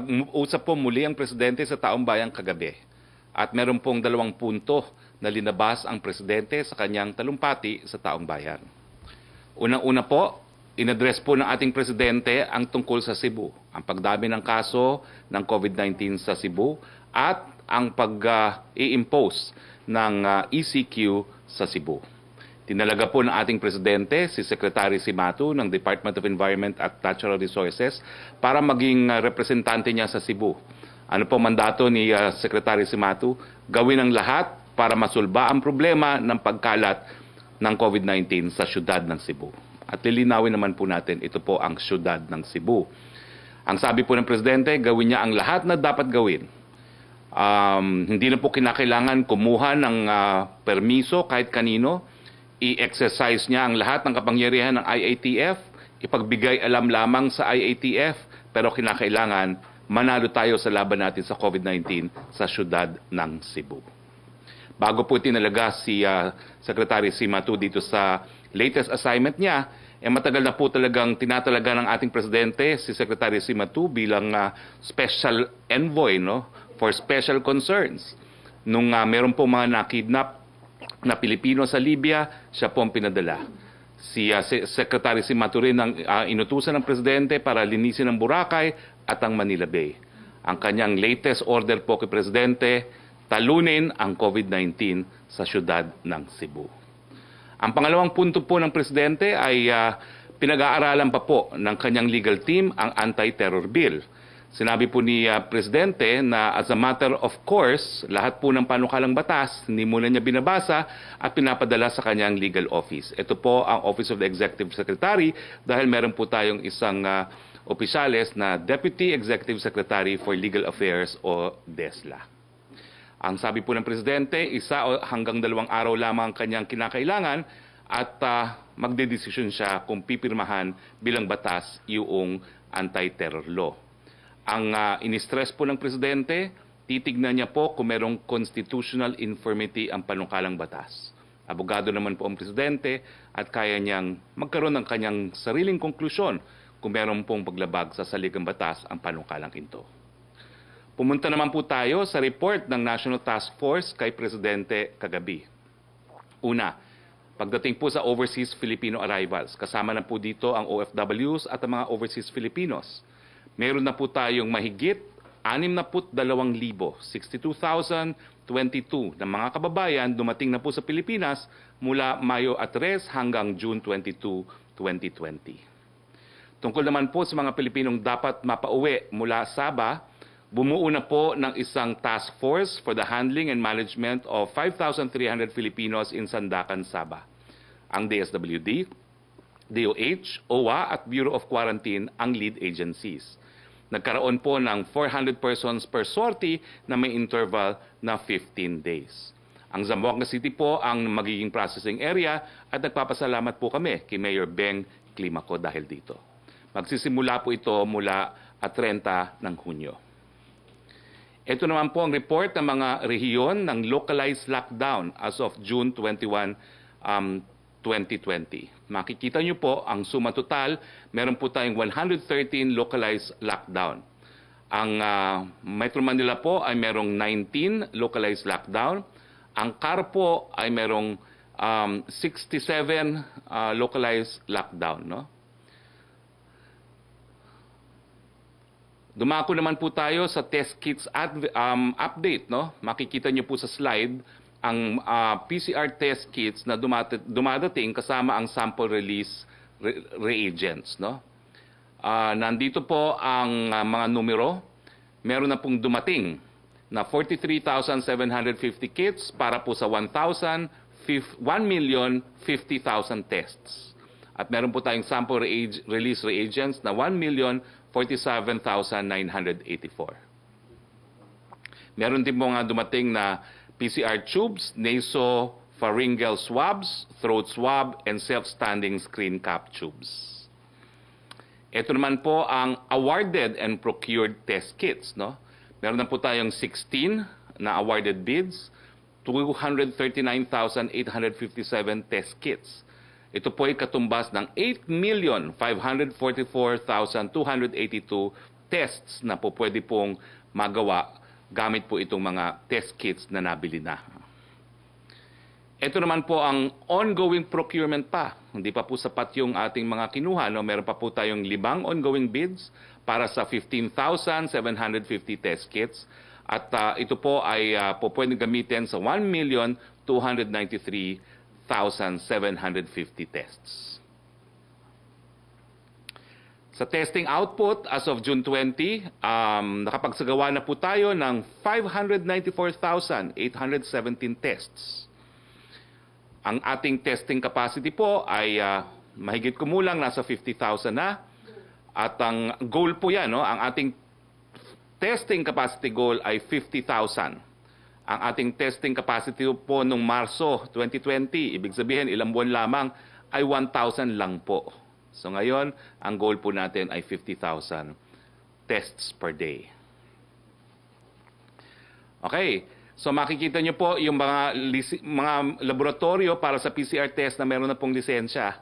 Nag-usap po muli ang Presidente sa taong bayan kagabi at meron pong 2 punto na linabas ang Presidente sa kanyang talumpati sa taong bayan. Unang-una po, inadres po ng ating Presidente ang tungkol sa Cebu, ang pagdami ng kaso ng COVID-19 sa Cebu at ang pag-i-impose ng ECQ sa Cebu. Tinalaga po ng ating Presidente si Secretary Cimatu ng Department of Environment at Natural Resources para maging representante niya sa Cebu. Ano po mandato ni Secretary Cimatu? Gawin ang lahat para masulba ang problema ng pagkalat ng COVID-19 sa syudad ng Cebu. At lilinawin naman po natin, ito po ang syudad ng Cebu. Ang sabi po ng Presidente, gawin niya ang lahat na dapat gawin. Hindi na po kinakailangan kumuha ng permiso kahit kanino. I-exercise niya ang lahat ng kapangyarihan ng IATF, ipagbigay alam lamang sa IATF, pero kinakailangan manalo tayo sa laban natin sa COVID-19 sa syudad ng Cebu. Bago po tinalaga si Secretary Cimatu dito sa latest assignment niya, matagal na po talagang tinatalaga ng ating Presidente si Secretary Cimatu bilang special envoy for special concerns. Nung meron po mga nakidnap na Pilipino sa Libya, siya po ang pinadala. Si Secretary Cimatu rin ang inutusan ng Presidente para linisin ang Boracay at ang Manila Bay. Ang kanyang latest order po kay Presidente, talunin ang COVID-19 sa syudad ng Cebu. Ang pangalawang punto po ng Presidente ay pinag-aaralan pa po ng kanyang legal team ang anti-terror bill. Sinabi po ni Presidente na as a matter of course, lahat po ng panukalang batas, hindi muna niya binabasa at pinapadala sa kanyang legal office. Ito po ang Office of the Executive Secretary dahil meron po tayong isang opisyales na Deputy Executive Secretary for Legal Affairs o DESLA. Ang sabi po ng Presidente, 1 hanggang 2 araw lamang ang kanyang kinakailangan at magdedesisyon siya kung pipirmahan bilang batas yung anti-terror law. Ang inistress po ng Presidente, titignan niya po kung merong constitutional infirmity ang panukalang batas. Abogado naman po ang Presidente at kaya niyang magkaroon ng kanyang sariling konklusyon kung meron pong paglabag sa saligang batas ang panukalang ito. Pumunta naman po tayo sa report ng National Task Force kay Presidente kagabi. Una, pagdating po sa overseas Filipino arrivals, kasama na po dito ang OFWs at ang mga overseas Filipinos. Meron na po tayong mahigit 62,022 na mga kababayan dumating na po sa Pilipinas mula Mayo 3 hanggang June 22, 2020. Tungkol naman po sa mga Pilipinong dapat mapauwi mula Sabah, bumuo na po ng isang task force for the handling and management of 5,300 Filipinos in Sandakan, Sabah. Ang DSWD, DOH, OWA at Bureau of Quarantine ang lead agencies. Nagkaroon po ng 400 persons per sortie na may interval na 15 days. Ang Zamboanga City po ang magiging processing area at nagpapasalamat po kami kay Mayor Beng Climaco dahil dito. Magsisimula po ito mula 30 ng Hunyo. Ito naman po ang report ng mga rehiyon ng localized lockdown as of June 21, 2020. Makikita nyo po ang suma total, meron po tayong 113 localized lockdown. Ang Metro Manila po ay merong 19 localized lockdown. Ang CAR po ay merong 67 localized lockdown. Dumako naman po tayo sa test kits update. Makikita nyo po sa slide ang PCR test kits na dumadating kasama ang sample release reagents. Nandito po ang mga numero. Meron na pong dumating na 43,750 kits para po sa 1,050,000 tests. At meron po tayong sample release reagents na 1,047,984. Meron din po nga dumating na PCR tubes, nasopharyngeal swabs, throat swab, and self-standing screen cap tubes. Ito naman po ang awarded and procured test kits. Meron na po tayong 16 na awarded bids, 239,857 test kits. Ito po ay katumbas ng 8,544,282 tests na po pwede pong magawa gamit po itong mga test kits na nabili na. Ito naman po ang ongoing procurement pa. Hindi pa po sapat yung ating mga kinuha. No? Meron pa po tayong 5 ongoing bids para sa 15,750 test kits. At ito po ay po pwedeng gamitin sa 1,293,750 tests. Sa testing output, as of June 20, nakapagsagawa na po tayo ng 594,817 tests. Ang ating testing capacity po ay mahigit kumulang nasa 50,000 na. At ang goal po yan, no? Ang ating testing capacity goal ay 50,000. Ang ating testing capacity po noong Marso 2020, ibig sabihin ilang buwan lamang, ay 1,000 lang po. So ngayon, ang goal po natin ay 50,000 tests per day. Okay. So makikita nyo po yung mga laboratorio para sa PCR test na meron na pong lisensya.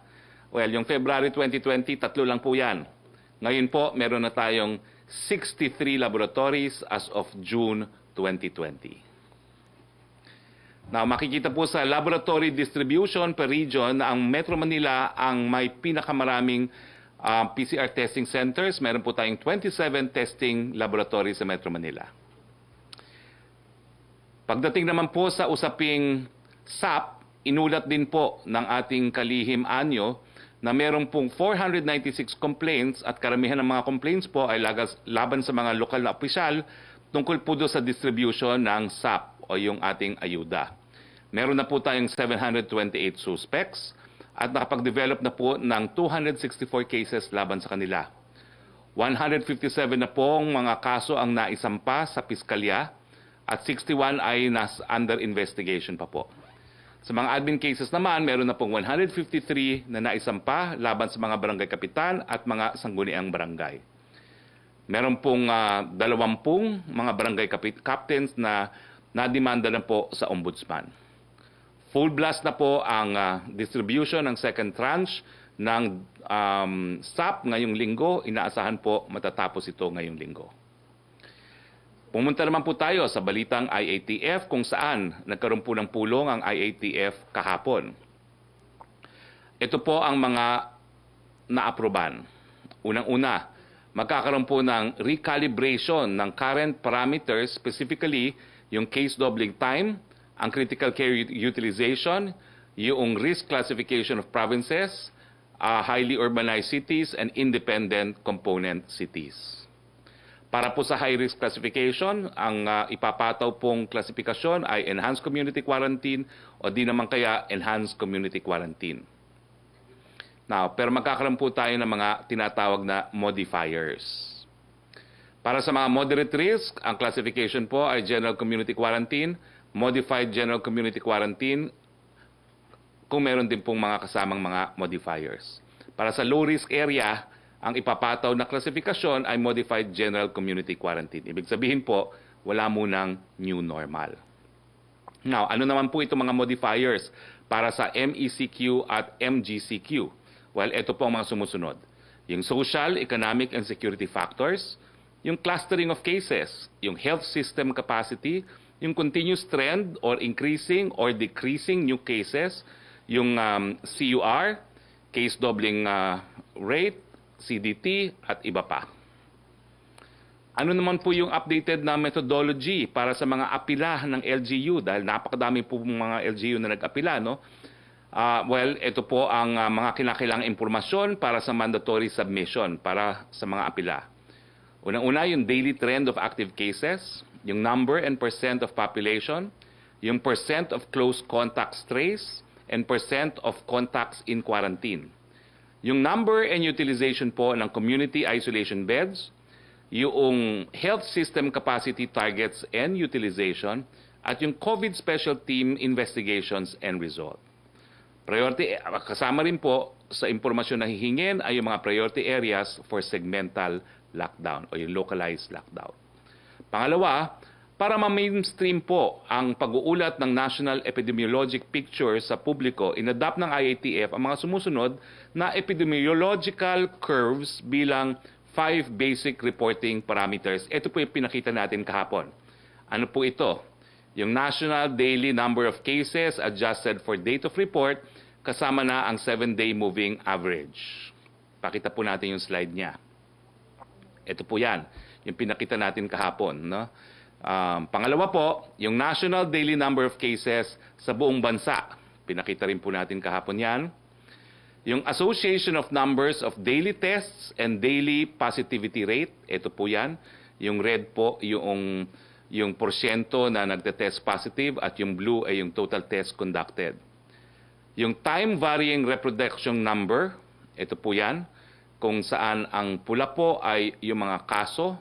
Well, yung February 2020, 3 lang po yan. Ngayon po, meron na tayong 63 laboratories as of June 2020. Now, makikita po sa laboratory distribution per region na ang Metro Manila ang may pinakamaraming PCR testing centers. Meron po tayong 27 testing laboratories sa Metro Manila. Pagdating naman po sa usaping SAP, inulat din po ng ating kalihim anyo na meron pong 496 complaints at karamihan ng mga complaints po ay laban sa mga lokal na opisyal tungkol po doon sa distribution ng SAP o yung ating ayuda. Meron na po tayong 728 suspects at nakapag-develop na po ng 264 cases laban sa kanila. 157 na pong mga kaso ang naisampa sa piskalya at 61 ay under investigation pa po. Sa mga admin cases naman, meron na pong 153 na naisampa laban sa mga barangay kapitan at mga sangguniang barangay. Meron pong 20 mga barangay captains na nademanda na po sa Ombudsman. Full blast na po ang distribution ng second tranche ng SAP ngayong linggo. Inaasahan po matatapos ito ngayong linggo. Pumunta naman po tayo sa balitang IATF kung saan nagkaroon po ng pulong ang IATF kahapon. Ito po ang mga naaproban. Unang-una, magkakaroon po ng recalibration ng current parameters, specifically yung case doubling time, ang critical care utilization, yung risk classification of provinces, highly urbanized cities, and independent component cities. Para po sa high-risk classification, ang ipapataw pong klasifikasyon ay enhanced community quarantine o di naman kaya enhanced community quarantine. Now, pero magkakaroon po tayo ng mga tinatawag na modifiers. Para sa mga moderate risk, ang classification po ay general community quarantine, modified general community quarantine, kung meron din pong mga kasamang mga modifiers. Para sa low-risk area, ang ipapataw na klasifikasyon ay modified general community quarantine. Ibig sabihin po, wala munang new normal. Now, ano naman po itong mga modifiers para sa MECQ at MGCQ? Well, ito po ang mga sumusunod. Yung social, economic, and security factors, yung clustering of cases, yung health system capacity, yung continuous trend or increasing or decreasing new cases, yung CUR, case doubling rate, CDT, at iba pa. Ano naman po yung updated na methodology para sa mga apila ng LGU? Dahil napakadami po mga LGU na nag-apila, no? Well, ito po ang mga kinakailangang impormasyon para sa mandatory submission para sa mga apila. Unang-una, yung daily trend of active cases, yung number and percent of population, yung percent of close contacts traced, and percent of contacts in quarantine. Yung number and utilization po ng community isolation beds, yung health system capacity targets and utilization, at yung COVID special team investigations and result. Priority, kasama rin po sa impormasyon na hihingin ay yung mga priority areas for segmental lockdown o yung localized lockdown. Pangalawa, para ma-mainstream po ang pag-uulat ng National Epidemiologic Picture sa publiko, inadapt ng IATF ang mga sumusunod na epidemiological curves bilang 5 basic reporting parameters. Ito po yung pinakita natin kahapon. Ano po ito? Yung national daily number of cases adjusted for date of report, kasama na ang 7-day moving average. Pakita po natin yung slide niya. Ito po yan, yung pinakita natin kahapon. No? Pangalawa po, yung national daily number of cases sa buong bansa. Pinakita rin po natin kahapon yan. Yung association of numbers of daily tests and daily positivity rate, ito po yan. Yung red po, yung porsyento na nagte-test positive at yung blue ay yung total test conducted. Yung time varying reproduction number, ito po yan. Kung saan ang pula po ay yung mga kaso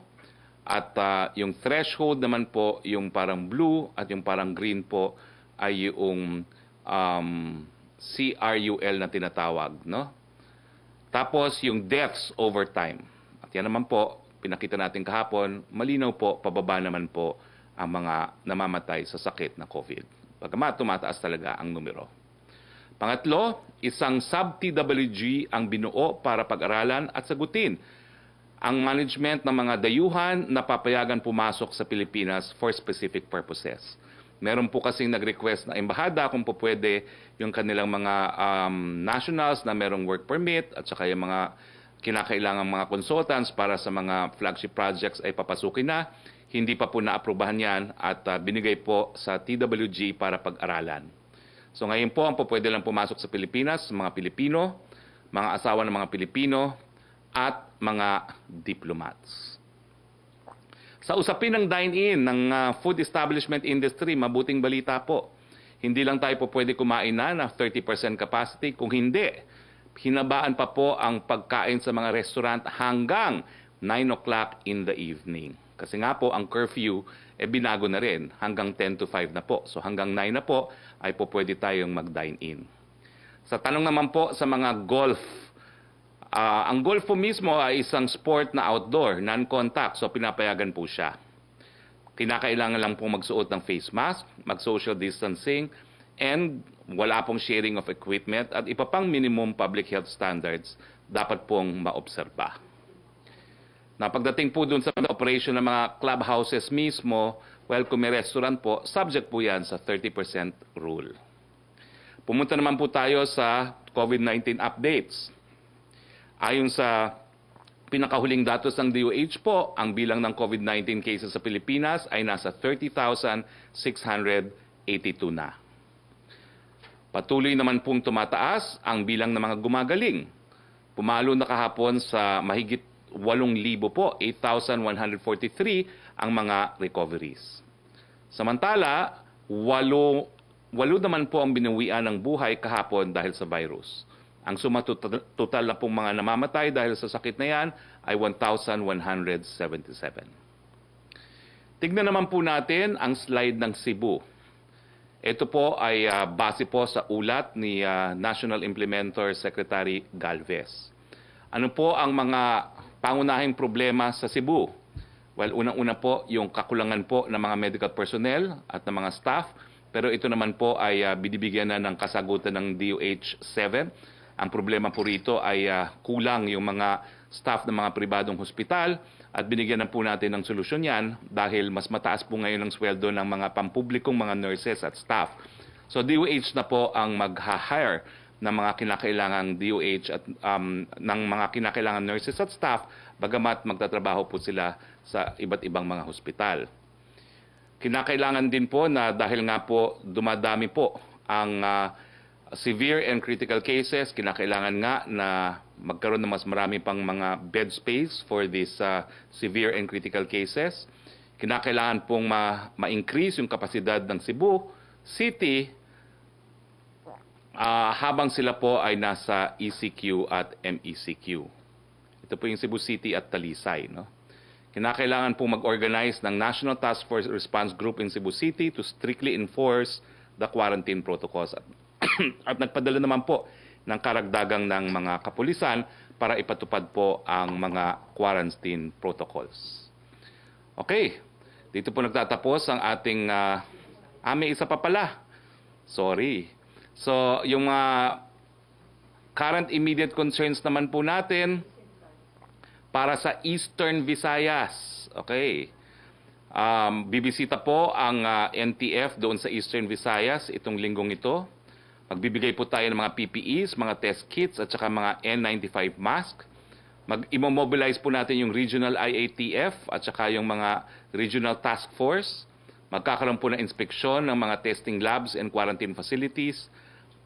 at yung threshold naman po, yung parang blue at yung parang green po ay yung CRUL na tinatawag, no? Tapos yung deaths over time. At yan naman po, pinakita natin kahapon, malinaw po, pababa naman po ang mga namamatay sa sakit na COVID. Bagamat tumataas talaga ang numero. Pangatlo, isang sub-TWG ang binuo para pag-aralan at sagutin ang management ng mga dayuhan na papayagan pumasok sa Pilipinas for specific purposes. Meron po kasing nag-request na embahada kung po pwede yung kanilang mga nationals na merong work permit at saka yung mga kinakailangang mga consultants para sa mga flagship projects ay papasukin na. Hindi pa po naaprubahan yan at binigay po sa TWG para pag-aralan. So ngayon po, ang po pwede lang pumasok sa Pilipinas, mga Pilipino, mga asawa ng mga Pilipino at mga diplomats. Sa usapin ng dine-in ng food establishment industry, mabuting balita po. Hindi lang tayo po pwede kumain na 30% capacity. Kung hindi, hinabaan pa po ang pagkain sa mga restaurant hanggang 9 o'clock in the evening. Kasi nga po, ang curfew, binago na rin. Hanggang 10 to 5 na po. So hanggang 9 na po, ay po pwede tayong mag-dine-in. Sa tanong naman po sa mga golf, ang golf po mismo ay isang sport na outdoor, non-contact, so pinapayagan po siya. Kinakailangan lang po magsuot ng face mask, mag-social distancing, and wala pong sharing of equipment at iba pang minimum public health standards dapat pong maobserba. Na pagdating po dun sa operation ng mga clubhouses mismo, well, kung may restaurant po, subject po yan sa 30% rule. Pumunta naman po tayo sa COVID-19 updates. Ayon sa pinakahuling datos ng DOH po, ang bilang ng COVID-19 cases sa Pilipinas ay nasa 30,682 na. Patuloy naman pong tumataas ang bilang ng mga gumagaling. Pumalo na kahapon sa mahigit 8,000 po, 8,143 ang mga recoveries. Samantala, 8 naman po ang binawian ng buhay kahapon dahil sa virus. Ang suma total na pong mga namamatay dahil sa sakit na yan ay 1,177. Tignan naman po natin ang slide ng Cebu. Ito po ay base po sa ulat ni National Implementor Secretary Galvez. Ano po ang mga pangunahing problema sa Cebu? Well, unang-una po yung kakulangan po ng mga medical personnel at ng mga staff. Pero ito naman po ay binibigyan na ng kasagutan ng DOH 7. Ang problema po rito ay kulang yung mga staff ng mga pribadong hospital at binigyan na po natin ng solusyon yan dahil mas mataas po ngayon ang sweldo ng mga pampublikong mga nurses at staff. So DOH na po ang mag-hire ng mga kinakailangang DOH at ng mga kinakailangan nurses at staff bagamat magtatrabaho po sila sa iba't ibang mga hospital. Kinakailangan din po na dahil nga po dumadami po ang severe and critical cases, kinakailangan nga na magkaroon ng mas marami pang mga bed space for these severe and critical cases. Kinakailangan pong ma-increase yung kapasidad ng Cebu City habang sila po ay nasa ECQ at MECQ. Ito po yung Cebu City at Talisay. No? Kinakailangan pong mag-organize ng National Task Force Response Group in Cebu City to strictly enforce the quarantine protocols. At nagpadala naman po ng karagdagang ng mga kapulisan para ipatupad po ang mga quarantine protocols. Okay, dito po nagtatapos ang ating, may isa pa pala. Sorry. So, yung current immediate concerns naman po natin, para sa Eastern Visayas. Okay. Bibisita po ang NTF doon sa Eastern Visayas itong linggong ito. Magbibigay po tayo ng mga PPEs, mga test kits at saka mga N95 mask. Imo-mobilize po natin yung Regional IATF at saka yung mga Regional Task Force. Magkakaroon po ng inspeksyon ng mga testing labs and quarantine facilities.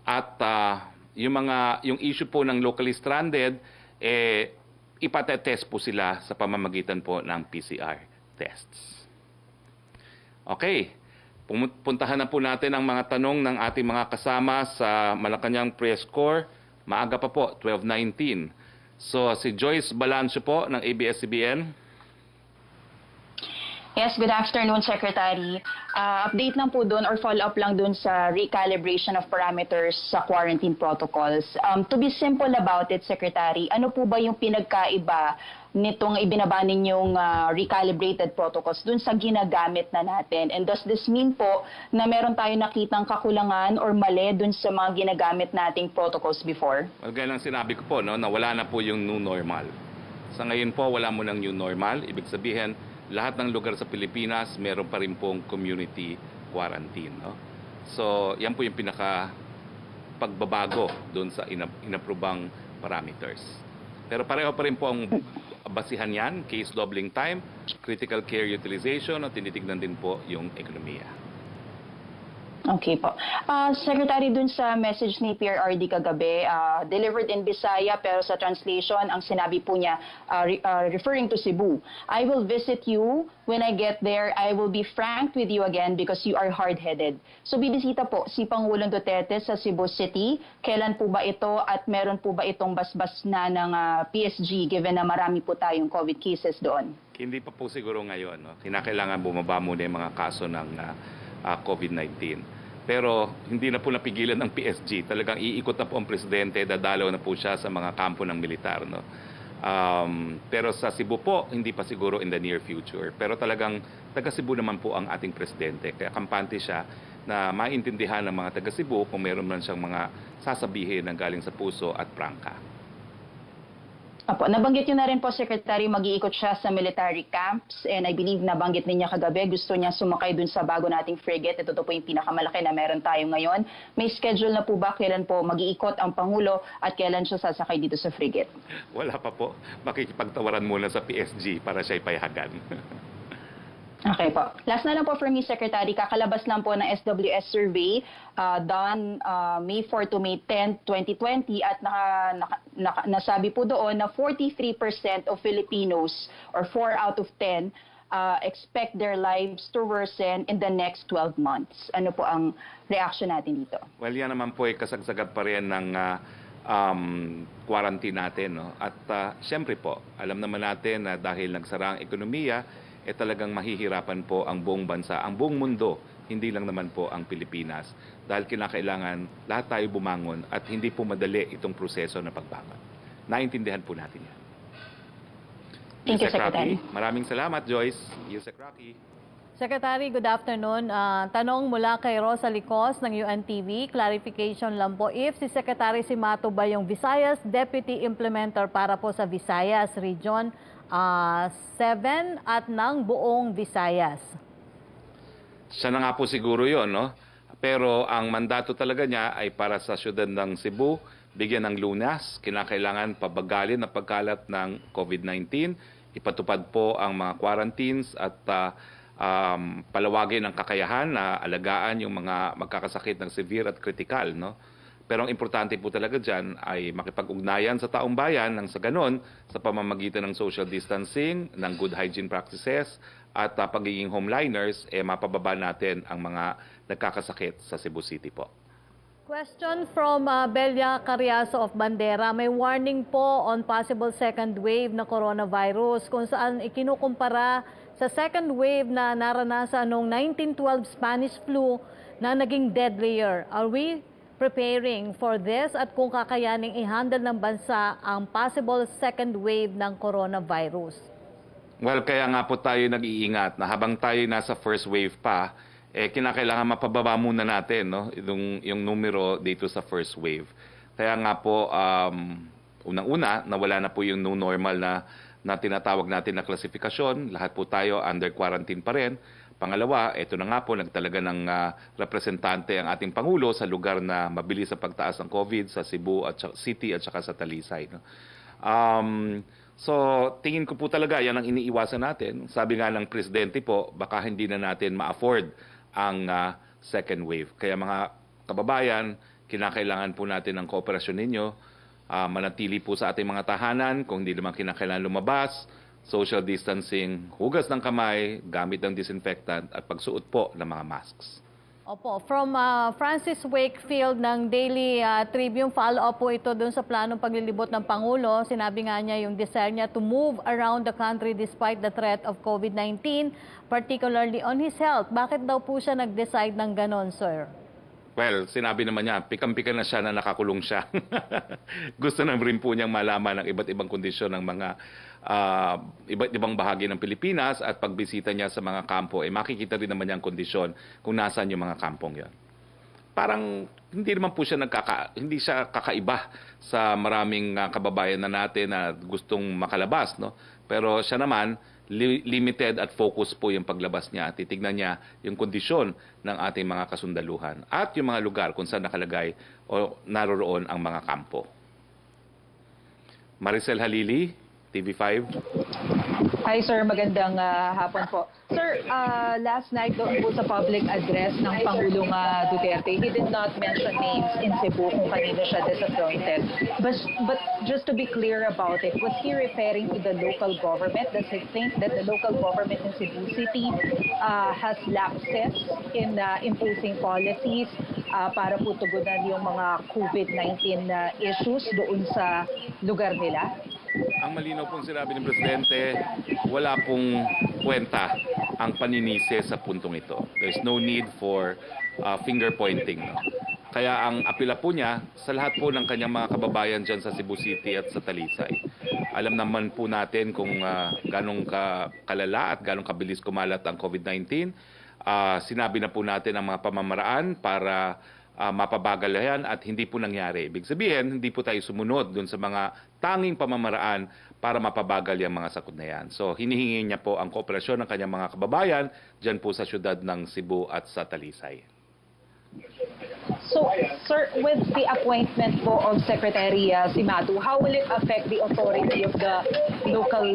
At yung issue po ng locally stranded, ipatetest po sila sa pamamagitan po ng PCR tests. Okay, puntahan na po natin ang mga tanong ng ating mga kasama sa Malacanang Press Corps. Maaga pa po, 12:19. So si Joyce Balancio po ng ABS-CBN. Yes, good afternoon, Secretary. Update lang po doon or follow-up lang doon sa recalibration of parameters sa quarantine protocols. To be simple about it, Secretary, ano po ba yung pinagkaiba nitong ibinaba ninyong recalibrated protocols doon sa ginagamit na natin? And does this mean po na meron tayo nakitang kakulangan or mali doon sa mga ginagamit nating protocols before? Well, gaya lang sinabi ko po, no, na wala na po yung new normal. Sa ngayon po, wala mo ng new normal. Ibig sabihin, lahat ng lugar sa Pilipinas, meron pa rin pong community quarantine. No? So, yan po yung pagbabago doon sa inaprobang parameters. Pero pareho pa rin po ang basihan yan, case doubling time, critical care utilization, at tinitignan din po yung ekonomiya. Okay po. Secretary, dun sa message ni PRRD kagabi, delivered in Bisaya pero sa translation, ang sinabi po niya, referring to Cebu, I will visit you. When I get there, I will be frank with you again because you are hard-headed. So bibisita po si Pangulong Duterte sa Cebu City. Kailan po ba ito at meron po ba itong basbas na ng PSG given na marami po tayong COVID cases doon? Hindi pa po siguro ngayon. No? Kinakailangan bumaba muna yung mga kaso ng COVID-19. Pero hindi na po napigilan ng PSG. Talagang iikot na po ang presidente, dadalaw na po siya sa mga kampo ng militar. No? Pero sa Cebu po, hindi pa siguro in the near future. Pero talagang taga Cebu naman po ang ating presidente. Kaya kampante siya na maintindihan ng mga taga Cebu kung meron man siyang mga sasabihin na galing sa puso at prangka. Apo, nabanggit niyo na rin po, Secretary, mag-iikot siya sa military camps and I believe nabanggit niya kagabi, gusto niya sumakay dun sa bago nating frigate. Ito po yung pinakamalaki na meron tayo ngayon. May schedule na po ba kailan po mag-iikot ang Pangulo at kailan siya sasakay dito sa frigate? Wala pa po. Makikipagtawaran muna sa PSG para siya ipayagan. Okay po. Last na lang po for me, Secretary, kakalabas lang po ng SWS survey done May 4 to May 10, 2020 at nasabi po doon na 43% of Filipinos or 4 out of 10 expect their lives to worsen in the next 12 months. Ano po ang reaction natin dito? Well, yan naman po ay kasagsagan pa rin ng quarantine natin. No? At siyempre po, alam naman natin na dahil nagsara ang ekonomiya, talagang mahihirapan po ang buong bansa, ang buong mundo, hindi lang naman po ang Pilipinas. Dahil kinakailangan lahat tayo bumangon at hindi po madali itong proseso na pagbangon. Naintindihan po natin yan. Thank you, Secretary. Maraming salamat, Joyce. Yusek Roque. Secretary, good afternoon. Tanong mula kay Rosa Licos ng UNTV. Clarification lang po, if si Secretary Cimatu ba yung Visayas Deputy Implementer para po sa Visayas Region 7 at ng buong Visayas? Siya na nga po siguro yun, no? Pero ang mandato talaga niya ay para sa syudad ng Cebu, bigyan ng lunas, kinakailangan pabagalin ang pagkalat ng COVID-19, ipatupad po ang mga quarantines at palawagin ang kakayahan na alagaan yung mga magkakasakit ng severe at critical, no? Pero ang importante po talaga dyan ay makipag-ugnayan sa taong bayan nang sa ganon, sa pamamagitan ng social distancing, ng good hygiene practices, at pagiging homeliners, mapababa natin ang mga nagkakasakit sa Cebu City po. Question from Belia Cariaso of Bandera. May warning po on possible second wave na coronavirus kung saan ikinukumpara sa second wave na naranasan noong 1912 Spanish flu na naging deadlier. Are we preparing for this at kung kakayaning i-handle ng bansa ang possible second wave ng coronavirus? Well, kaya nga po tayo nag-iingat na habang tayo nasa first wave pa, kinakailangan mapababa muna natin, no? Yung numero dito sa first wave. Kaya nga po, unang-una, nawala na po yung new normal na na tinatawag natin na klasifikasyon. Lahat po tayo under quarantine pa rin. Pangalawa, ito na nga po, nagtalaga ng representante ang ating Pangulo sa lugar na mabilis sa pagtaas ng COVID sa Cebu at City at saka sa Talisay. No? So, tingin ko po talaga, yan ang iniiwasan natin. Sabi nga ng Presidente po, baka hindi na natin ma-afford ang second wave. Kaya mga kababayan, kinakailangan po natin ng kooperasyon ninyo. Manatili po sa ating mga tahanan, kung hindi naman kinakailangan lumabas, social distancing, hugas ng kamay, gamit ng disinfectant at pagsuot po ng mga masks. Opo, from Francis Wakefield ng Daily Tribune, follow-up po ito dun sa planong paglilibot ng Pangulo. Sinabi nga niya yung desire niya to move around the country despite the threat of COVID-19, particularly on his health. Bakit daw po siya nag-decide ng ganon, sir? Well, sinabi naman niya, pikam-pikan na siya na nakakulong siya. Gusto na rin po niyang malaman ang iba't ibang kondisyon ng mga iba't ibang bahagi ng Pilipinas at pagbisita niya sa mga kampo, makikita rin naman niya ang kondisyon kung nasaan yung mga kampong yon. Parang hindi naman po siya hindi siya kakaiba sa maraming kababayan na natin na gustong makalabas, no? Pero siya naman limited at focus po yung paglabas niya. Titignan niya yung kondisyon ng ating mga kasundaluhan at yung mga lugar kung saan nakalagay o naroroon ang mga kampo. Maricel Halili, TV5. Hi sir, magandang hapon po. Sir, last night doon po sa public address ng Pangulong Duterte, he did not mention names in Cebu kung kanino siya disappointed. But just to be clear about it, was he referring to the local government? Does he think that the local government in Cebu City has lapses in imposing policies para po tugunan yung mga COVID-19 issues doon sa lugar nila? Ang malinaw pong sinabi ng Presidente, wala pong kwenta ang paninisi sa puntong ito. There's no need for finger pointing. No? Kaya ang apela po niya sa lahat po ng kanyang mga kababayan dyan sa Cebu City at sa Talisay. Alam naman po natin kung ganong kalala at ganong kabilis kumalat ang COVID-19. Sinabi na po natin ang mga pamamaraan para mapabagal yan at hindi po nangyari. Ibig sabihin, hindi po tayo sumunod dun sa mga tanging pamamaraan para mapabagal yung mga sakot na yan. So, hinihingi niya po ang kooperasyon ng kanyang mga kababayan dyan po sa syudad ng Cebu at sa Talisay. So, sir, with the appointment po of Secretary Cimatu, how will it affect the authority of the local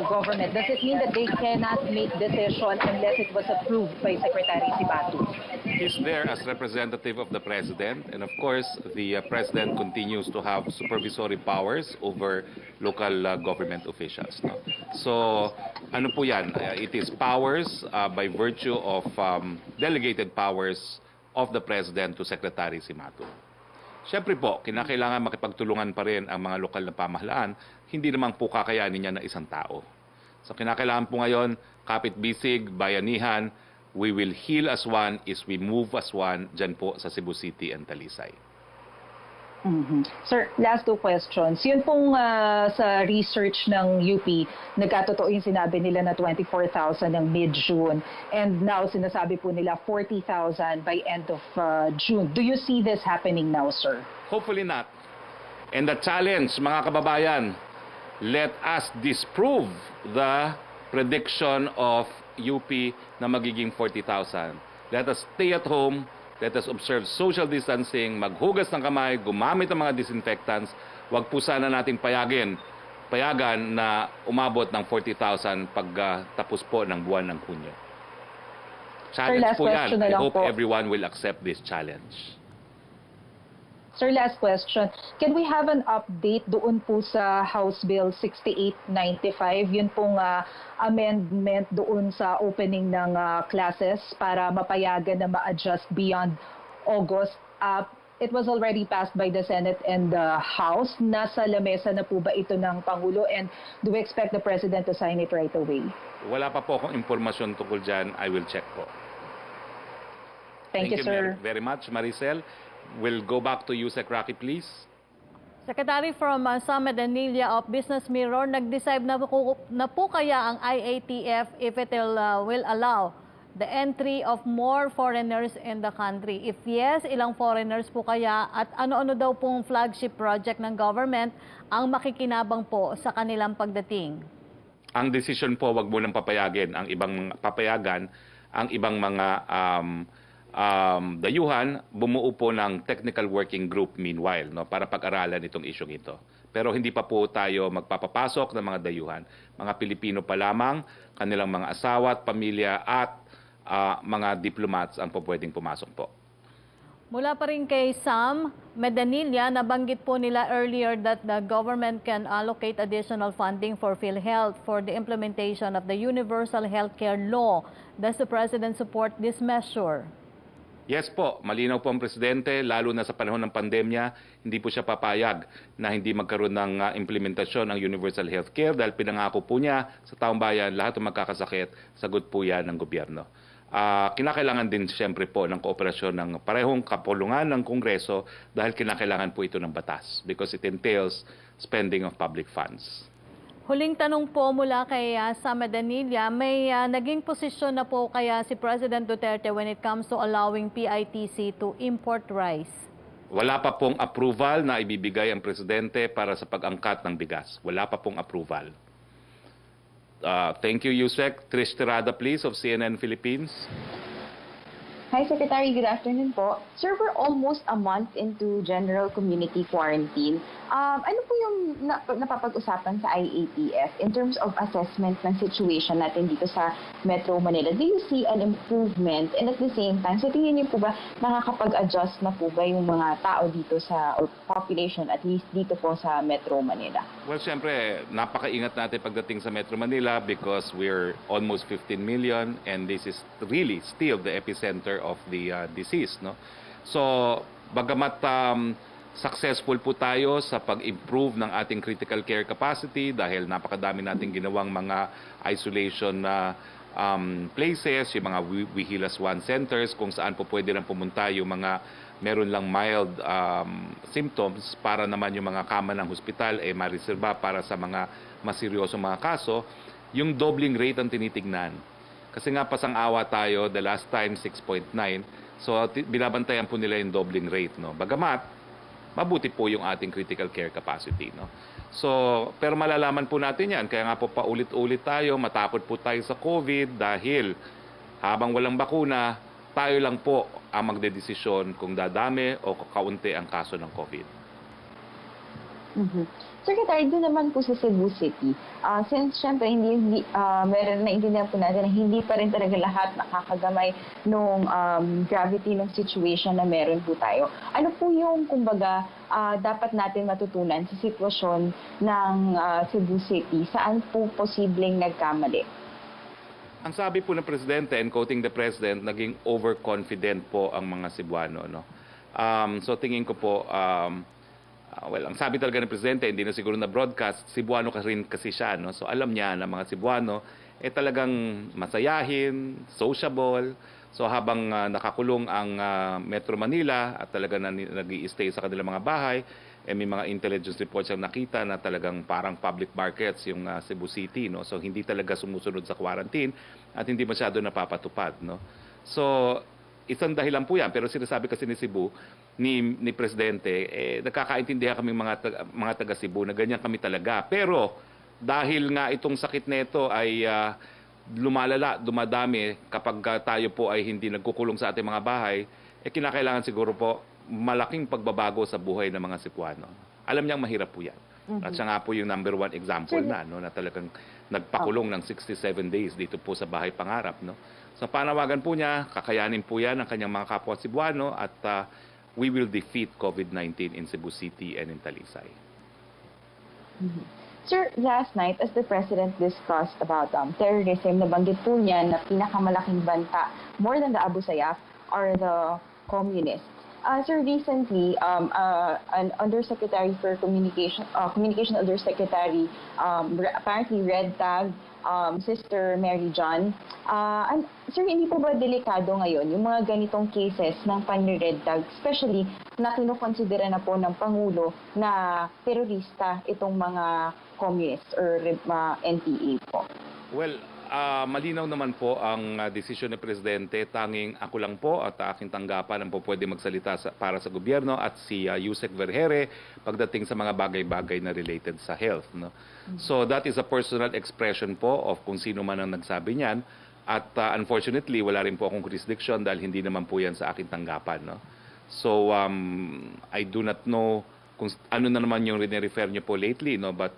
government? Does it mean that they cannot make decision unless it was approved by Secretary Cimatu? He's there as representative of the President, and of course, the President continues to have supervisory powers over local government officials. No? So, ano po yan? It is powers by virtue of delegated powers of the President to Secretary Cimatu. Siyempre po, kinakailangan makipagtulungan pa rin ang mga lokal na pamahalaan, hindi naman po kakayanin niya na isang tao. So kinakailangan po ngayon, kapit-bisig, bayanihan, we will heal as one is we move as one dyan po sa Cebu City and Talisay. Sir, last two questions. Yun pong sa research ng UP, nagkatotoo yung sinabi nila na 24,000 ng mid-June. And now, sinasabi po nila 40,000 by end of June. Do you see this happening now, sir? Hopefully not. And the challenge, mga kababayan, let us disprove the prediction of UP na magiging 40,000. Let us stay at home. Let us observe social distancing, maghugas ng kamay, gumamit ng mga disinfectants. Huwag po sana nating payagan na umabot ng 40,000 pag tapos po ng buwan ng Hunyo. Challenge po yan. I hope everyone will accept this challenge. Sir, last question. Can we have an update doon po sa House Bill 6895? Yun pong amendment doon sa opening ng classes para mapayagan na ma-adjust beyond August. It was already passed by the Senate and the House. Nasa lamesa na po ba ito ng Pangulo? And do we expect the President to sign it right away? Wala pa po akong impormasyon tungkol dyan. I will check po. Thank you, sir. Very much, Maricel. We'll go back to you, Sec. Roque, please. Secretary from Summit and Nilia of Business Mirror, nag-decide na po kaya ang IATF if it will allow the entry of more foreigners in the country? If yes, ilang foreigners po kaya at ano-ano daw pong flagship project ng government ang makikinabang po sa kanilang pagdating? Ang decision po, wag mo nang papayagan ang ibang mga dayuhan. Bumuo po ng technical working group meanwhile, no, para pag-aralan itong isyong ito. Pero hindi pa po tayo magpapapasok ng mga dayuhan. Mga Pilipino pa lamang, kanilang mga asawa at pamilya at mga diplomats ang po pwedeng pumasok po. Mula pa rin kay Sam Medanilla, nabanggit po nila earlier that the government can allocate additional funding for PhilHealth for the implementation of the Universal Healthcare Law. Does the President support this measure? Yes po, malinaw po ang Presidente, lalo na sa panahon ng pandemya, hindi po siya papayag na hindi magkaroon ng implementasyon ng Universal Healthcare dahil pinangako po niya sa taong bayan, lahat ng magkakasakit, sagot po yan ng gobyerno. Kinakailangan din siyempre po ng kooperasyon ng parehong kapulungan ng Kongreso dahil kinakailangan po ito ng batas because it entails spending of public funds. Huling tanong po mula kay Sam Medanilla, may naging posisyon na po kaya si President Duterte when it comes to allowing PITC to import rice? Wala pa pong approval na ibibigay ang Presidente para sa pag-angkat ng bigas. Wala pa pong approval. Thank you, Yusek. Trish Tirada, please, of CNN Philippines. Hi, Secretary. Good afternoon po. Sir, we're almost a month into general community quarantine. Ano po yung napapag-usapan sa IATF in terms of assessment ng situation natin dito sa Metro Manila? Do you see an improvement? And at the same time, sa tingin niyo po ba nakakapag-adjust na po ba yung mga tao dito or population at least dito po sa Metro Manila? Well, siyempre, napakaingat natin pagdating sa Metro Manila because we're almost 15 million and this is really still the epicenter of the disease, no? So, bagamat successful po tayo sa pag-improve ng ating critical care capacity dahil napakadami nating ginawang mga isolation na places, yung mga Wihilas One centers kung saan po pwede lang pumunta yung mga meron lang mild symptoms para naman yung mga kama ng hospital ma-reserva para sa mga maseryosong mga kaso. Yung doubling rate ang tinitignan. Kasi nga pasang-awa tayo, the last time 6.9. So binabantayan po nila yung doubling rate, no. Bagamat mabuti po yung ating critical care capacity, no. So pero malalaman po natin 'yan. Kaya nga po paulit-ulit tayo, matakot po tayo sa COVID dahil habang walang bakuna, tayo lang po ang magdedesisyon kung dadami o kakaunti ang kaso ng COVID. Secretary, doon naman po sa Cebu City, since syempre meron na intindihan po natin na hindi pa rin talaga lahat nakakagamay nung gravity ng situation na meron po tayo. Ano po yung, kumbaga, dapat natin matutunan sa sitwasyon ng Cebu City? Saan po posibleng nagkamali? Ang sabi po ng Presidente, and quoting the President, naging overconfident po ang mga Cebuano, no? So tingin ko po, well, ang sabi talaga ng Presidente, hindi na siguro na broadcast, Cebuano ka rin kasi siya, no? So alam niya na mga Cebuano talagang masayahin, sociable. So habang nakakulong ang Metro Manila at talaga nag-i-stay sa kanilang mga bahay, may mga intelligence reports ang nakita na talagang parang public markets yung Cebu City, no? So hindi talaga sumusunod sa quarantine at hindi masyado napapatupad, no? So isang dahilan po yan, pero sinasabi kasi ni Cebu, ni Presidente, nagkakaintindihan kami mga taga Cebu na ganyan kami talaga. Pero dahil nga itong sakit nito ay lumalala, dumadami kapag tayo po ay hindi nagkukulong sa ating mga bahay, kinakailangan siguro po malaking pagbabago sa buhay ng mga Cebuano. Alam niyang mahirap po yan. At siya nga po yung number one example na, no, na talagang nagpakulong ng 67 days dito po sa Bahay Pangarap, no. So panawagan po niya, kakayanin po yan ng kanyang mga kapwa Cebuano at we will defeat COVID-19 in Cebu City and in Talisay. Sir, last night as the President discussed about terrorism, nabanggit po niya na pinakamalaking banta, more than the Abu Sayyaf, are the communists. Sir, recently, an Undersecretary for Communication Undersecretary apparently red tagged Sister Mary John. Sir, hindi po ba delikado ngayon yung mga ganitong cases ng pan-red tag, especially na kinukonsidera na po ng Pangulo na terorista itong mga communists or NPA po? Well, malinaw naman po ang desisyon ni Presidente. Tanging ako lang po at aking tanggapan ang po pwede magsalita para sa gobyerno at si Yusek Vergere pagdating sa mga bagay-bagay na related sa health. No? So that is a personal expression po of kung sino man ang nagsabi niyan. At unfortunately, wala rin po akong jurisdiction dahil hindi naman po yan sa aking tanggapan. No? So I do not know kung ano na naman yung rin-refer niyo po lately. No? But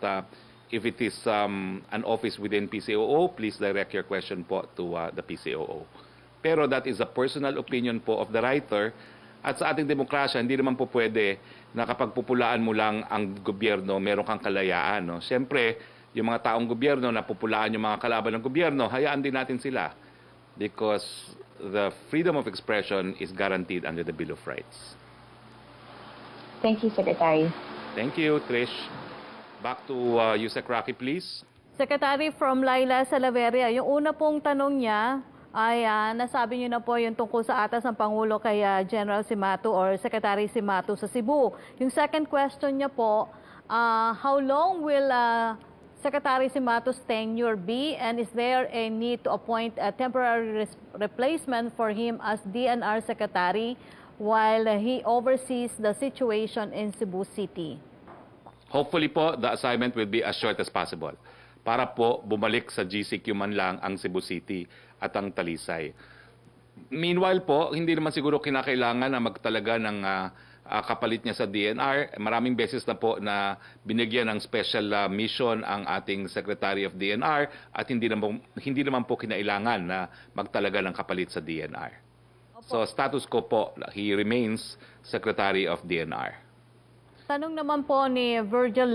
if it is an office within PCOO, please direct your question po to the PCOO. Pero that is a personal opinion po of the writer. At sa ating demokrasya, hindi naman po pwede na kapag pupulaan mo lang ang gobyerno, meron kang kalayaan. No? Siyempre, yung mga taong gobyerno na pupulaan yung mga kalaban ng gobyerno, hayaan din natin sila. Because the freedom of expression is guaranteed under the Bill of Rights. Thank you, Secretary. Thank you, Trish. Back to Yusek Roque, please. Secretary from Laila Salaveria, yung una pong tanong niya ay nasabi niyo na po yung tungkol sa atas ng Pangulo kay General Cimatu or Secretary Cimatu sa Cebu. Yung second question niya po, how long will Secretary Cimatu's tenure be, and is there a need to appoint a temporary replacement for him as DNR Secretary while he oversees the situation in Cebu City? Hopefully po, the assignment will be as short as possible para po bumalik sa GCQ man lang ang Cebu City at ang Talisay. Meanwhile po, hindi naman siguro kinakailangan na magtalaga ng kapalit niya sa DNR. Maraming beses na po na binigyan ng special mission ang ating Secretary of DNR at hindi naman po kinailangan na magtalaga ng kapalit sa DNR. So status quo po, he remains Secretary of DNR. Tanong naman po ni Virgil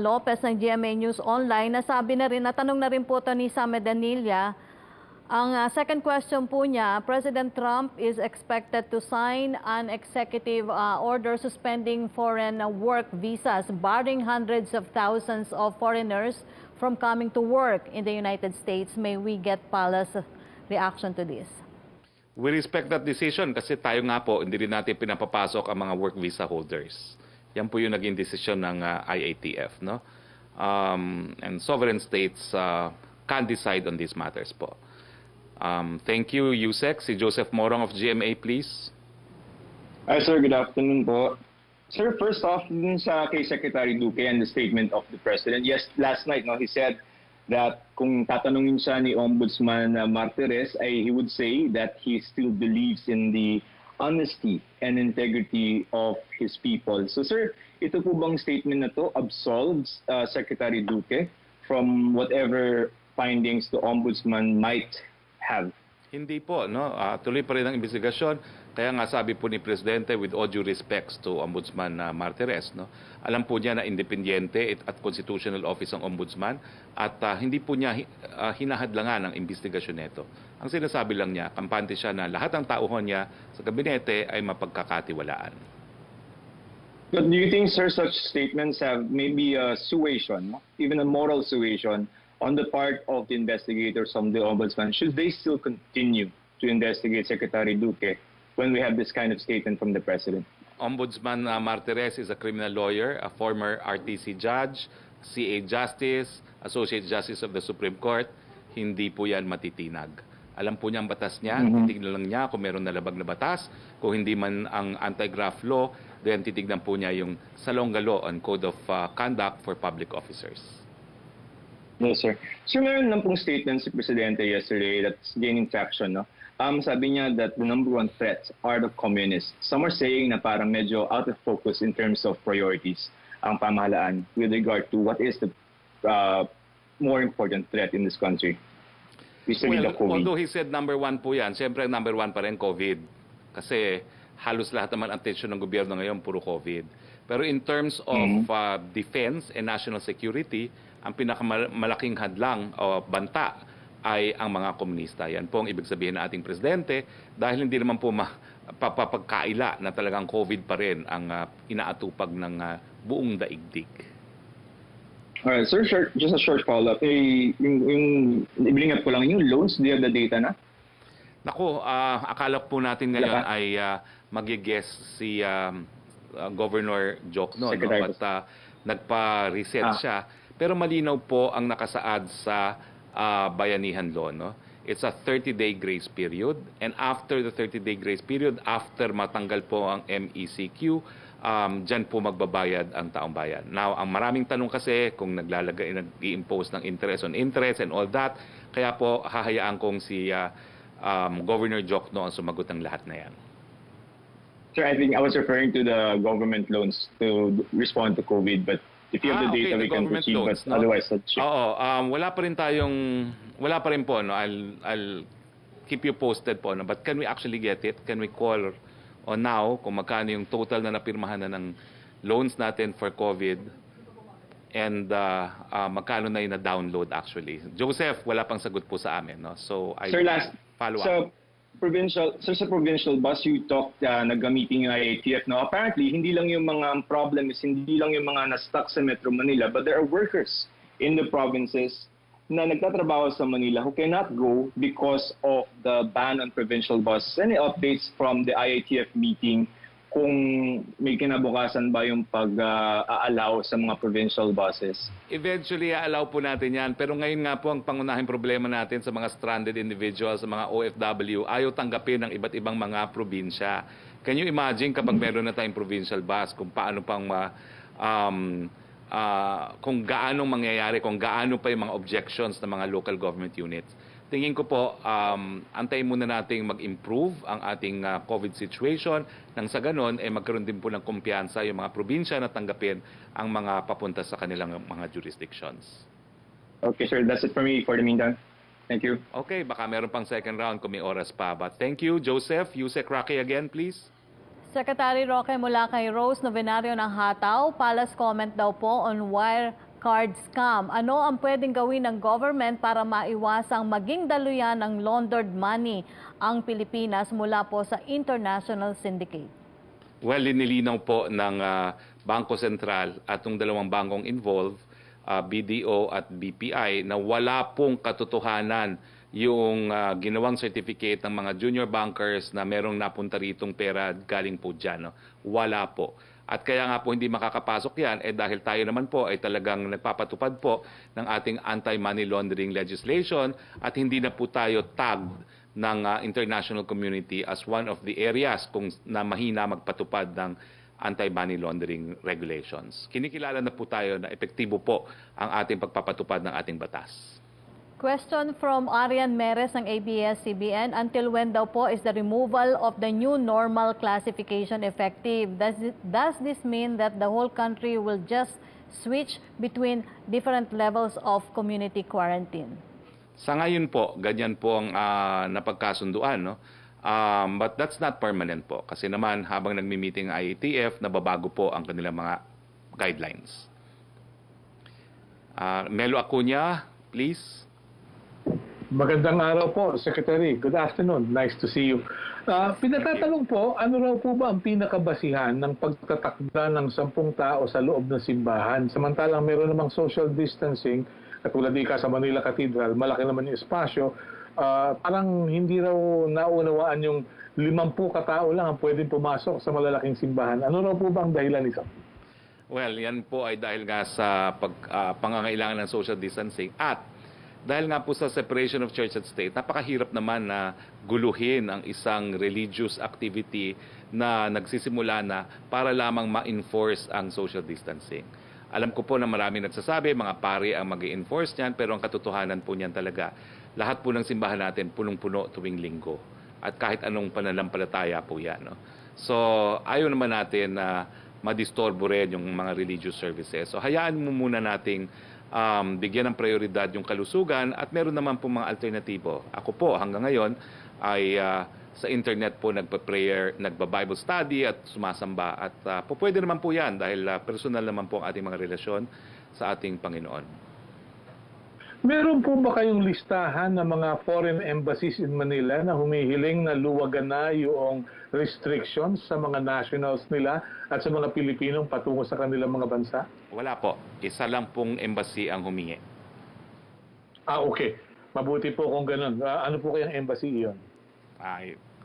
Lopez ng GMA News Online, natanong na rin po ito ni Sam Medanilla. Ang second question po niya, President Trump is expected to sign an executive order suspending foreign work visas, barring hundreds of thousands of foreigners from coming to work in the United States. May we get Pala's reaction to this? We respect that decision kasi tayo nga po, hindi rin natin pinapapasok ang mga work visa holders. Yan po yung naging desisyon ng IATF. No? And sovereign states can decide on these matters po. Thank you, Yusek. Si Joseph Morong of GMA, please. Hi, sir. Good afternoon po. Sir, first off, dun sa kay Secretary Duque and the statement of the President, yes, last night, no, he said that kung tatanungin siya ni Ombudsman Martires, he would say that he still believes in the honesty and integrity of his people. So, sir, ito po bang statement na to absolves Secretary Duque from whatever findings the Ombudsman might have? Hindi po, no? Tuloy pa rin ang investigasyon. Kaya nga sabi po ni Presidente, with all due respects to Ombudsman Martires, no? Alam po niya na independyente at constitutional office ang Ombudsman at hindi po niya hinahadlangan ang investigasyon nito. Ang sinasabi lang niya, kampante siya na lahat ng tauhan niya sa kabinete ay mapagkakatiwalaan. But do you think, sir, such statements have maybe a suasion, even a moral suasion, on the part of the investigators from the Ombudsman? Should they still continue to investigate Secretary Duque when we have this kind of statement from the President? Ombudsman Martires is a criminal lawyer, a former RTC judge, CA Justice, Associate Justice of the Supreme Court. Hindi po yan matitinag. Alam po niya ang batas niya, titignan lang niya kung meron nalabag na batas. Kung hindi man ang anti-graft law, then titignan po niya yung Salonga Law on Code of Conduct for Public Officers. Yes, sir. Sir, meron lang pong statement si Presidente yesterday that's gaining traction, no? Sabi niya that the number one threats are the communists. Some are saying na parang medyo out of focus in terms of priorities ang pamahalaan with regard to what is the more important threat in this country. Well, although he said number one po yan, siyempre number one pa rin COVID. Kasi halos lahat naman ang atensyon ng gobyerno ngayon, puro COVID. Pero in terms of defense and national security, ang pinakamalaking hadlang o banta ay ang mga komunista. Yan po ang ibig sabihin ng ating presidente dahil hindi naman po mapapagkaila na talagang COVID pa rin ang inaatupag ng buong daigdig. Alright, sir, just a short follow-up. Yung ibinigay ko lang, yung loans, do you have the data na? Naku, akala po natin ngayon ay mag-guess si Governor Jokno, no? At nagpa-reset siya. Pero malinaw po ang nakasaad sa bayanihan law, no? It's a 30-day grace period, and after the 30-day grace period, after matanggal po ang MECQ, dyan po magbabayad ang taong bayan. Now, ang maraming tanong kasi kung nag-i-impose ng interest on interest and all that, kaya po hahayaan kong si Governor Jokno ang sumagot ng lahat na yan. Sir, I think I was referring to the government loans to respond to COVID, but if you have the data, we can proceed, loans, but no? Otherwise, let's check. Oo, wala pa rin po, no? I'll keep you posted po, no? But can we actually get it? Can we call on now kung magkano yung total na napirmahan na ng loans natin for COVID and magkano na yung na-download actually? Joseph, wala pang sagot po sa amin, no? So, I follow up. Sa provincial bus, you talked, nag-meeting yung IATF. Now, apparently, hindi lang yung mga problem is hindi lang yung mga na-stuck sa Metro Manila, but there are workers in the provinces na nagtatrabaho sa Manila who cannot go because of the ban on provincial buses. Any updates from the IATF meeting kung may kinabukasan ba yung pag-allow sa mga provincial buses? Eventually, allow po natin yan. Pero ngayon nga po, ang pangunahing problema natin sa mga stranded individuals, sa mga OFW, ayaw tanggapin ng iba't ibang mga probinsya. Can you imagine kapag meron na tayong provincial bus, kung paano pang kung gaano mangyayari, kung gaano pa yung mga objections ng mga local government units. Tingin ko po, antayin muna nating mag-improve ang ating COVID situation nang sa ganon, magkaroon din po ng kumpiyansa yung mga probinsya na tanggapin ang mga papunta sa kanilang mga jurisdictions. Okay, sir. That's it for me for the meantime. Thank you. Okay, baka meron pang second round kung may oras pa. But thank you, Joseph. Yusek Roque again, please. Secretary Roque mula kay Rose Novenario ng Hataw, palace comment daw po on wire card scam. Ano ang pwedeng gawin ng government para maiwasang maging daluyan ng laundered money ang Pilipinas mula po sa international syndicate? Well, linilinaw po ng Bangko Sentral at ng dalawang bangkong involved, BDO at BPI, na wala pong katotohanan yung ginawang certificate ng mga junior bankers na merong napunta ritong pera galing po dyan. No? Wala po. At kaya nga po hindi makakapasok yan dahil tayo naman po ay talagang nagpapatupad po ng ating anti-money laundering legislation at hindi na po tayo tagged ng international community as one of the areas na mahina magpatupad ng anti-money laundering regulations. Kinikilala na po tayo na epektibo po ang ating pagpapatupad ng ating batas. Question from Arian Meres ng ABS-CBN. Until when daw po is the removal of the new normal classification effective? Does this mean that the whole country will just switch between different levels of community quarantine? Sa ngayon po, ganyan po ang napagkasunduan. No? But that's not permanent po. Kasi naman habang nagmi-meeting ang IATF, nababago po ang kanilang mga guidelines. Melo Acuña, please. Magandang araw po, Secretary. Good afternoon. Nice to see you. Pinatatanong po, ano raw po ba ang pinakabasihan ng pagtatakda ng 10 tao sa loob ng simbahan? Samantalang meron namang social distancing, katulad ka sa Manila Cathedral, malaki naman yung espasyo. Parang hindi raw naunawaan yung 50 katao lang ang pwedeng pumasok sa malalaking simbahan. Ano raw po ba ang dahilan nito? Well, yan po ay dahil nga sa pangangailangan ng social distancing at dahil nga po sa separation of church at state, napakahirap naman na guluhin ang isang religious activity na nagsisimula na para lamang ma-enforce ang social distancing. Alam ko po na maraming nagsasabi, mga pari ang mag-i-enforce niyan, pero ang katotohanan po niyan talaga, lahat po ng simbahan natin punong-puno tuwing linggo. At kahit anong pananampalataya po yan. No? So, ayaw naman natin na madistorbo rin yung mga religious services. So, hayaan mo muna nating bigyan ng prioridad yung kalusugan at meron naman po mga alternatibo. Ako po hanggang ngayon ay sa internet po nagpa-prayer, nagba-Bible study at sumasamba at pwede naman po yan dahil personal naman po ang ating mga relasyon sa ating Panginoon. Meron po ba kayong listahan ng mga foreign embassies in Manila na humihiling na luwagan na yung restrictions sa mga nationals nila at sa mga Pilipinong patungo sa kanilang mga bansa? Wala po. Isa lang pong embassy ang humingi. Okay. Mabuti po kung ganun. Ano po kayang embassy iyon?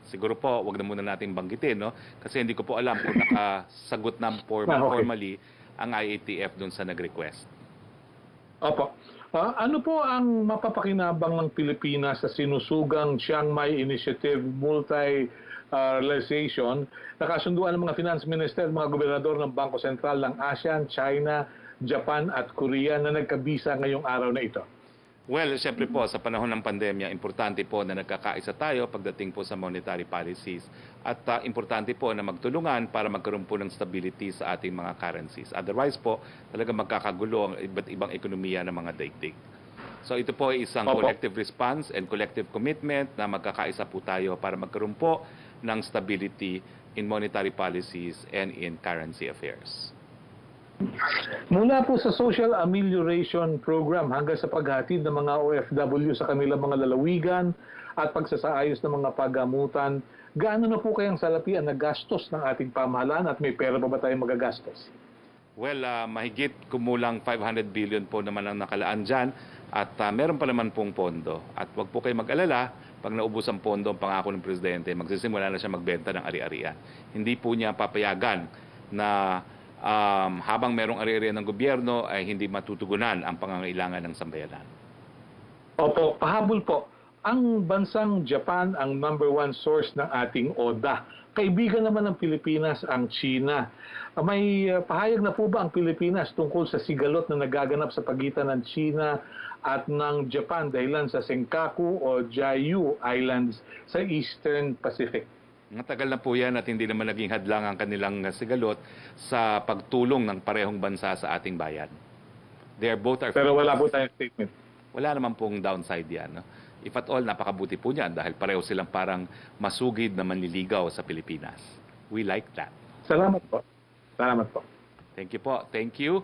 Siguro po, wag na muna natin banggitin, no? Kasi hindi ko po alam kung nakasagot na formally ang IATF dun sa nag-request. Opo. Ano po ang mapapakinabang ng Pilipinas sa sinusugang Chiang Mai Initiative Multi-realization na kasunduan ng mga finance minister, mga gobernador ng Bangko Sentral ng ASEAN, China, Japan at Korea na nagkabisa ngayong araw na ito? Well, siyempre po, sa panahon ng pandemya, importante po na nagkakaisa tayo pagdating po sa monetary policies. At importante po na magtulungan para magkaroon po ng stability sa ating mga currencies. Otherwise po, talaga magkakagulo ang iba't ibang ekonomiya ng mga daigdig. So ito po ay isang collective response and collective commitment na magkakaisa po tayo para magkaroon po ng stability in monetary policies and in currency affairs. Mula po sa Social Amelioration Program hanggang sa paghatid ng mga OFW sa kanilang mga lalawigan at pagsasaayos ng mga paggamutan, gaano na po kayang salapian na gastos ng ating pamahalaan at may pera pa ba tayong magagastos? Well, mahigit kumulang 500 billion po naman ang nakalaan dyan at meron pa naman pong pondo. At wag po kayo mag-alala, pag naubos ang pondo ang pangako ng Presidente, magsisimula na siya magbenta ng ari-arian. Hindi po niya papayagan na habang merong ari-arian ng gobyerno ay hindi matutugunan ang pangangailangan ng sambayanan. Opo, pahabol po. Ang bansang Japan ang #1 source ng ating ODA. Kaibigan naman ng Pilipinas ang China. May pahayag na po ba ang Pilipinas tungkol sa sigalot na nagaganap sa pagitan ng China at ng Japan dahilan sa Senkaku o Jeju Islands sa Eastern Pacific? Matagal na po yan at hindi naman naging hadlang ang kanilang sigalot sa pagtulong ng parehong bansa sa ating bayan. They are both our Pero wala po tayong statement. Wala naman pong downside yan. No? If at all, napakabuti po niyan dahil pareho silang parang masugid na manliligaw sa Pilipinas. We like that. Salamat po. Salamat po. Thank you po. Thank you.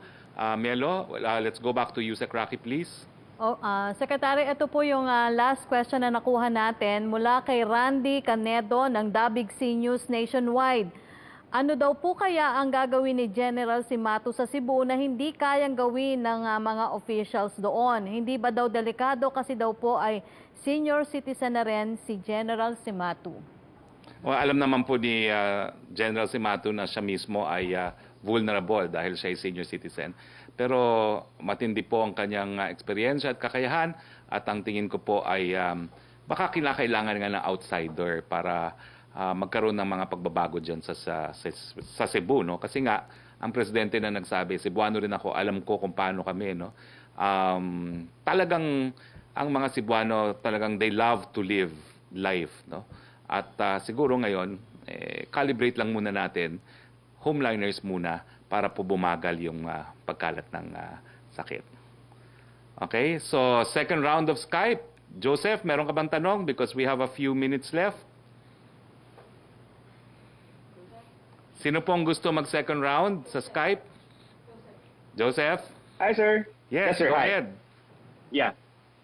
Melo, let's go back to you, Sec. Roque, please. Secretary, ito po yung last question na nakuha natin mula kay Randy Canedo ng Dabig C News Nationwide. Ano daw po kaya ang gagawin ni General Cimatu sa Cebu na hindi kayang gawin ng mga officials doon? Hindi ba daw delikado kasi daw po ay senior citizen na rin si General Cimatu? Well, alam naman po ni General Cimatu na siya mismo ay vulnerable dahil siya ay senior citizen. Pero matindi po ang kanyang eksperyensya at kakayahan at ang tingin ko po ay baka kinakailangan nga ng outsider para magkaroon ng mga pagbabago dyan sa Cebu. No? Kasi nga, ang presidente na nagsabi, Cebuano rin ako, alam ko kung paano kami. No? Talagang, ang mga Cebuano, talagang they love to live life. No? At siguro ngayon, calibrate lang muna natin, homeliners muna, para po bumagal yung pagkalat ng sakit. Okay, so second round of Skype. Joseph, meron ka bang tanong? Because we have a few minutes left. Sino pong gusto mag-second round sa Skype? Joseph? Hi, sir. Yes, sir. go Hi. ahead. Yeah.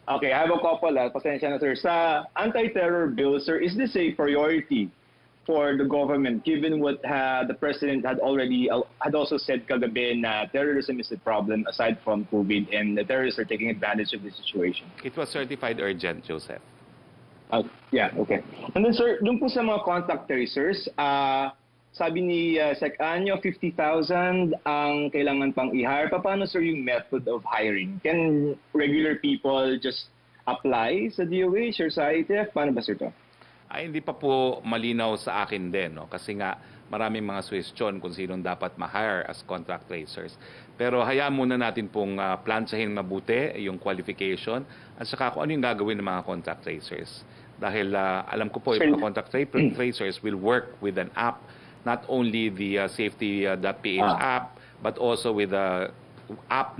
Okay, I have a couple. Pasensya na, sir. Sa anti-terror bill, sir, is this a priority for the government, given what the president had also said kagabi na terrorism is a problem aside from COVID and the terrorists are taking advantage of the situation? It was certified urgent, Joseph. Yeah, okay. And then, sir, dun po sa mga contact tracers, sabi ni Sec. Anyo, 50,000 ang kailangan pang i-hire. Paano, sir, yung method of hiring? Can regular people just apply sa DOH or sa ITF? Paano ba, sir, to? Ay, hindi pa po malinaw sa akin din. No? Kasi nga, maraming mga suggestion kung sinong dapat ma-hire as contract tracers. Pero hayaan muna natin pong plansahin mabuti yung qualification at saka kung ano yung gagawin ng mga contract tracers. Dahil alam ko po, yung mga contract tracers will work with an app, not only the safety.ph app, but also with the app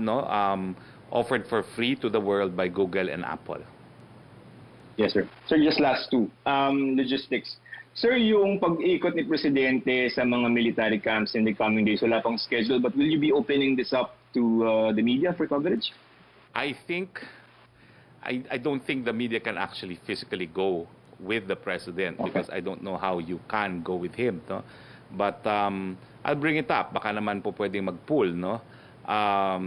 offered for free to the world by Google and Apple. Yes, sir. Sir, just last two. Logistics. Sir, yung pag-ikot ni Presidente sa mga military camps in the coming days, wala pang schedule, but will you be opening this up to the media for coverage? I don't think the media can actually physically go with the President because I don't know how you can go with him. No? But I'll bring it up. Baka naman po pwedeng mag-pool. No?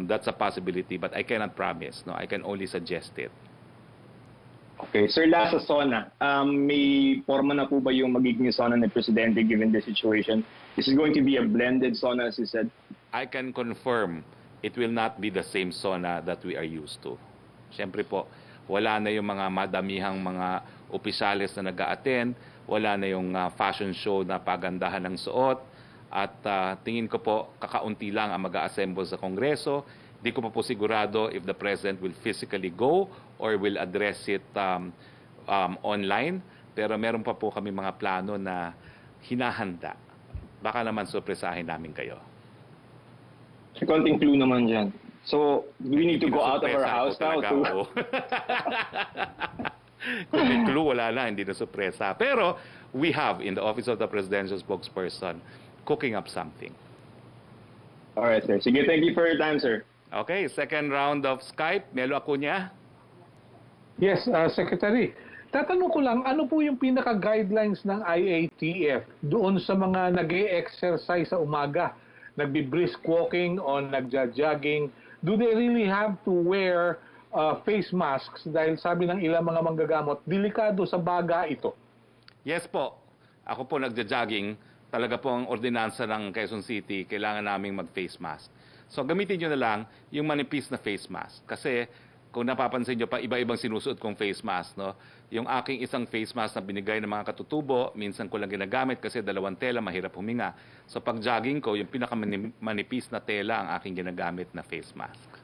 That's a possibility, but I cannot promise. No? I can only suggest it. Okay. Sir, last sa Sona. May forma na po ba yung magiging Sona ni Presidente given the situation? This is going to be a blended Sona, as you said? I can confirm it will not be the same Sona that we are used to. Siyempre po, wala na yung mga madamihang mga opisyales na nag-a-attend, wala na yung fashion show na pagandahan ng suot, at tingin ko po, kakaunti lang ang mag-a-assemble sa Kongreso. Di ko pa po sigurado if the President will physically go or will address it online. Pero meron pa po kami mga plano na hinahanda. Baka naman surpresahin namin kayo. Konting clue naman dyan. So, we need to go out of our house now to... Kung may clue, wala na, hindi na surpresa. Pero, we have, in the Office of the Presidential Spokesperson, cooking up something. Alright, sir. Sige, thank you for your time, sir. Okay, second round of Skype. Melo Acuña. Yes, Secretary. Tatanong ko lang, ano po yung pinaka-guidelines ng IATF doon sa mga nag-e-exercise sa umaga? Nagbi-brisk walking o nagja-jogging? Do they really have to wear face masks? Dahil sabi ng ilang mga manggagamot, delikado sa baga ito. Yes po. Ako po nagja-jogging. Talaga po ang ordinansa ng Quezon City, kailangan naming mag-face mask. So gamitin nyo na lang yung manipis na face mask. Kasi kung napapansin nyo pa, iba-ibang sinusuot kong face mask. No? Yung aking isang face mask na binigay ng mga katutubo, minsan ko lang ginagamit kasi dalawang tela, mahirap huminga. So pag jogging ko, yung pinakamanipis na tela ang aking ginagamit na face mask.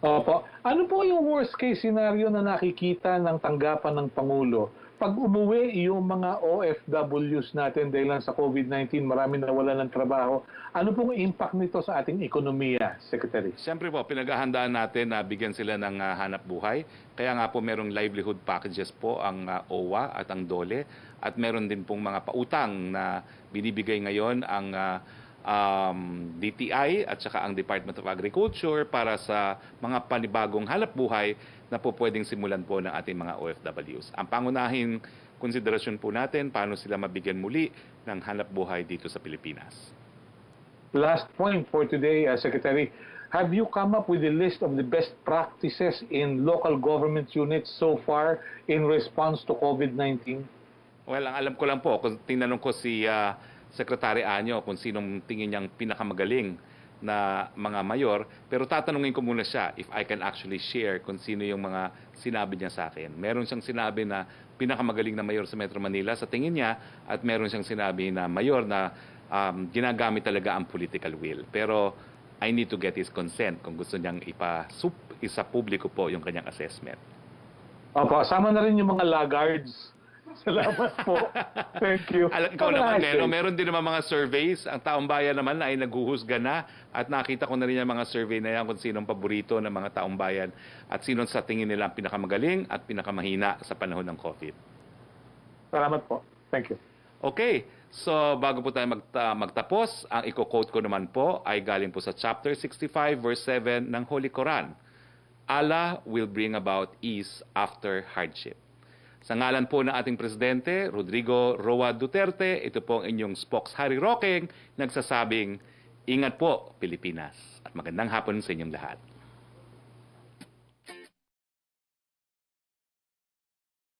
Opo. Ano po yung worst case scenario na nakikita ng tanggapan ng Pangulo? Pag umuwi yung mga OFWs natin dahil lang sa COVID-19, marami nawala ng trabaho, ano pong impact nito sa ating ekonomiya, Secretary? Siyempre po, pinaghahandaan natin na bigyan sila ng hanap buhay. Kaya nga po merong livelihood packages po ang OWA at ang DOLE. At meron din pong mga pautang na binibigay ngayon ang DTI at saka ang Department of Agriculture para sa mga panibagong hanap buhay na po pwedeng simulan po ng ating mga OFWs. Ang pangunahing konsiderasyon po natin, paano sila mabigyan muli ng hanap buhay dito sa Pilipinas. Last point for today, Secretary. Have you come up with a list of the best practices in local government units so far in response to COVID-19? Well, ang alam ko lang po, kung tinanong ko si Secretary Anyo kung sinong tingin niyang pinakamagaling na mga mayor, pero tatanungin ko muna siya if I can actually share kung sino yung mga sinabi niya sa akin. Meron siyang sinabi na pinakamagaling na mayor sa Metro Manila sa tingin niya, at meron siyang sinabi na mayor na ginagamit talaga ang political will. Pero I need to get his consent kung gusto niyang isa publiko po yung kanyang assessment. Opo, sama na rin yung mga laggards. Salamat po. Thank you. Ikaw naman, meron din naman mga surveys. Ang taong bayan naman ay naghuhusga na, at nakita ko na rin yung mga survey na yan kung sinong paborito ng mga taong bayan at sino sa tingin nila ang pinakamagaling at pinakamahina sa panahon ng COVID. Salamat po. Thank you. Okay, so bago po tayo magtapos, ang i-quote ko naman po ay galing po sa chapter 65 verse 7 ng Holy Quran. Allah will bring about ease after hardship. Sa ngalan po ng ating Presidente, Rodrigo Roa Duterte, ito po ang inyong spokeshari Roque, nagsasabing, ingat po Pilipinas, at magandang hapon sa inyong lahat.